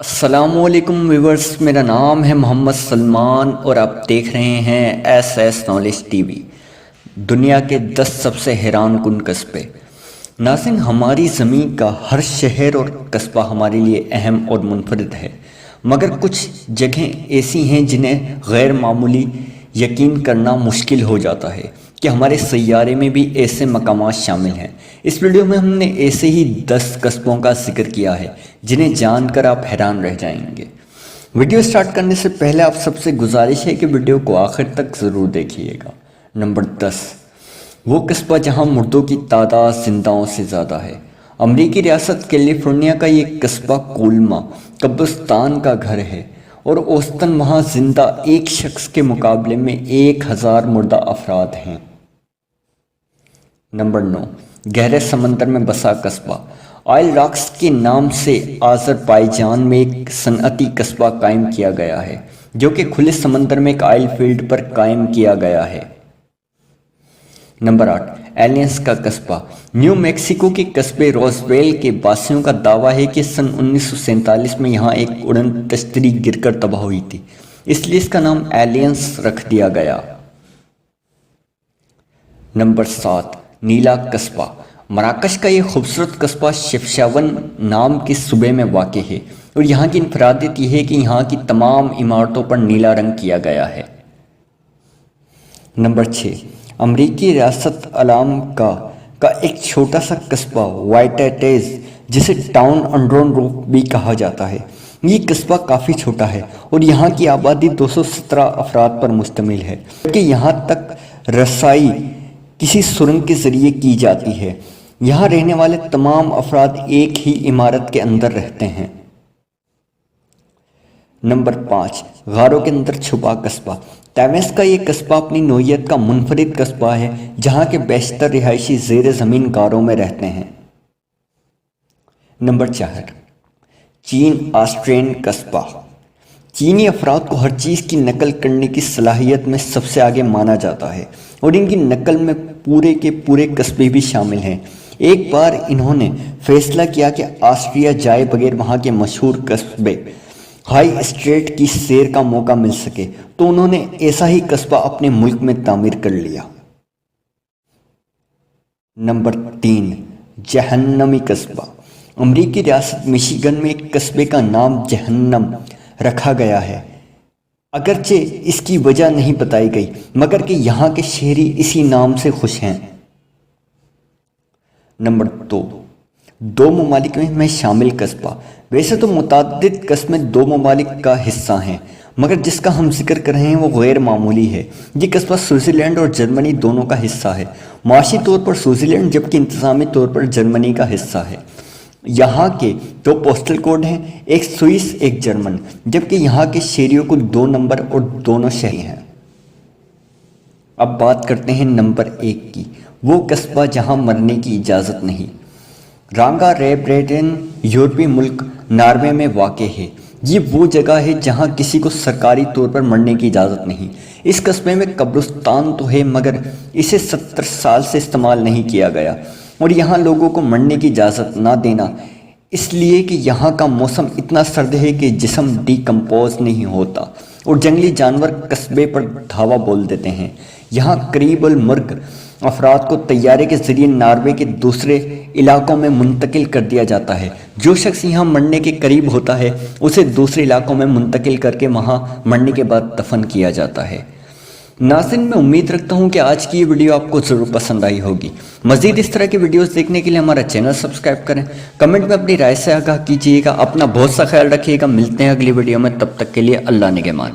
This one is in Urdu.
السلام علیکم ویورز، میرا نام ہے محمد سلمان اور آپ دیکھ رہے ہیں ایس نالج ٹی وی، دنیا کے 10 سب سے حیران کن قصبے۔ ناظرین، ہماری زمین کا ہر شہر اور قصبہ ہمارے لیے اہم اور منفرد ہے، مگر کچھ جگہیں ایسی ہیں جنہیں غیر معمولی یقین کرنا مشکل ہو جاتا ہے کہ ہمارے سیارے میں بھی ایسے مقامات شامل ہیں۔ اس ویڈیو میں ہم نے ایسے ہی 10 قصبوں کا ذکر کیا ہے جنہیں جان کر آپ حیران رہ جائیں گے۔ ویڈیو سٹارٹ کرنے سے پہلے آپ سب سے گزارش ہے کہ ویڈیو کو آخر تک ضرور دیکھیے گا۔ نمبر 10، وہ قصبہ جہاں مردوں کی تعداد زندہوں سے زیادہ ہے۔ امریکی ریاست کیلیفورنیا کا یہ قصبہ کولما قبرستان کا گھر ہے اور اوسطاً وہاں زندہ ایک شخص کے مقابلے میں 1000 مردہ افراد ہیں۔ نمبر 9، گہرے سمندر میں بسا قصبہ۔ آئل راکس کے نام سے آذربائیجان میں ایک صنعتی قصبہ قائم کیا گیا ہے جو کہ کھلے سمندر میں ایک آئل فیلڈ پر قائم کیا گیا ہے۔ نمبر 8، ایلینز کا قصبہ۔ نیو میکسیکو کے قصبے روزویل کے باسیوں کا دعویٰ ہے کہ سن 1947 میں یہاں ایک اڑن تشتری گر کر تباہ ہوئی تھی، اس لیے اس کا نام ایلینز رکھ دیا گیا۔ نمبر 7، نیلا قصبہ۔ مراکش کا یہ خوبصورت قصبہ شفشاون نام کے صوبے میں واقع ہے اور یہاں کی انفرادیت یہ ہے کہ یہاں کی تمام عمارتوں پر نیلا رنگ کیا گیا ہے۔ نمبر 6، امریکی ریاست الاباما کا ایک چھوٹا سا قصبہ وائٹیٹیز، جسے ٹاؤن انڈر روف بھی کہا جاتا ہے۔ یہ قصبہ کافی چھوٹا ہے اور یہاں کی آبادی 217 افراد پر مشتمل ہے، جبکہ یہاں تک رسائی کسی سرنگ کے ذریعے کی جاتی ہے۔ یہاں رہنے والے تمام افراد ایک ہی عمارت کے اندر رہتے ہیں۔ نمبر 5، غاروں کے اندر چھپا قصبہ۔ تیونس کا یہ قصبہ اپنی نوعیت کا منفرد قصبہ ہے جہاں کے بیشتر رہائشی زیر زمین غاروں میں رہتے ہیں۔ نمبر 4، چین آسٹرین قصبہ۔ چینی افراد کو ہر چیز کی نقل کرنے کی صلاحیت میں سب سے آگے مانا جاتا ہے اور ان کی نقل میں پورے کے پورے قصبے بھی شامل ہیں۔ ایک بار انہوں نے فیصلہ کیا کہ آسٹریا جائے بغیر وہاں کے مشہور قصبے ہائی اسٹریٹ کی سیر کا موقع مل سکے تو انہوں نے ایسا ہی قصبہ اپنے ملک میں تعمیر کر لیا۔ نمبر 3، جہنمی قصبہ۔ امریکی ریاست مشیگن میں ایک قصبے کا نام جہنم رکھا گیا ہے، اگرچہ اس کی وجہ نہیں بتائی گئی، مگر کہ یہاں کے شہری اسی نام سے خوش ہیں۔ نمبر 2، دو ممالک میں شامل قصبہ۔ ویسے تو متعدد قصبے 2 ممالک کا حصہ ہیں، مگر جس کا ہم ذکر کر رہے ہیں وہ غیر معمولی ہے۔ یہ قصبہ سوئٹزرلینڈ اور جرمنی دونوں کا حصہ ہے، معاشی طور پر سوئٹزرلینڈ جبکہ انتظامی طور پر جرمنی کا حصہ ہے۔ یہاں کے 2 پوسٹل کوڈ ہیں، ایک سوئس ایک جرمن، جبکہ یہاں کے شہریوں کو 2 نمبر اور دونوں شہری ہیں۔ اب بات کرتے ہیں نمبر 1 کی، وہ قصبہ جہاں مرنے کی اجازت نہیں۔ رانگا ریبریڈن یورپی ملک ناروے میں واقع ہے۔ یہ وہ جگہ ہے جہاں کسی کو سرکاری طور پر مرنے کی اجازت نہیں۔ اس قصبے میں قبرستان تو ہے مگر اسے 70 سال سے استعمال نہیں کیا گیا اور یہاں لوگوں کو مرنے کی اجازت نہ دینا اس لیے کہ یہاں کا موسم اتنا سرد ہے کہ جسم ڈی کمپوز نہیں ہوتا اور جنگلی جانور قصبے پر دھاوا بول دیتے ہیں۔ یہاں قریب المرگ افراد کو طیارے کے ذریعے ناروے کے دوسرے علاقوں میں منتقل کر دیا جاتا ہے۔ جو شخص یہاں مرنے کے قریب ہوتا ہے اسے دوسرے علاقوں میں منتقل کر کے وہاں مرنے کے بعد دفن کیا جاتا ہے۔ ناظرین، میں امید رکھتا ہوں کہ آج کی یہ ویڈیو آپ کو ضرور پسند آئی ہوگی۔ مزید اس طرح کی ویڈیوز دیکھنے کے لیے ہمارا چینل سبسکرائب کریں، کمنٹ میں اپنی رائے سے آگاہ کیجیے گا، اپنا بہت سا خیال رکھیے گا۔ ملتے ہیں اگلی ویڈیو میں، تب تک کے لیے اللہ نگہبان۔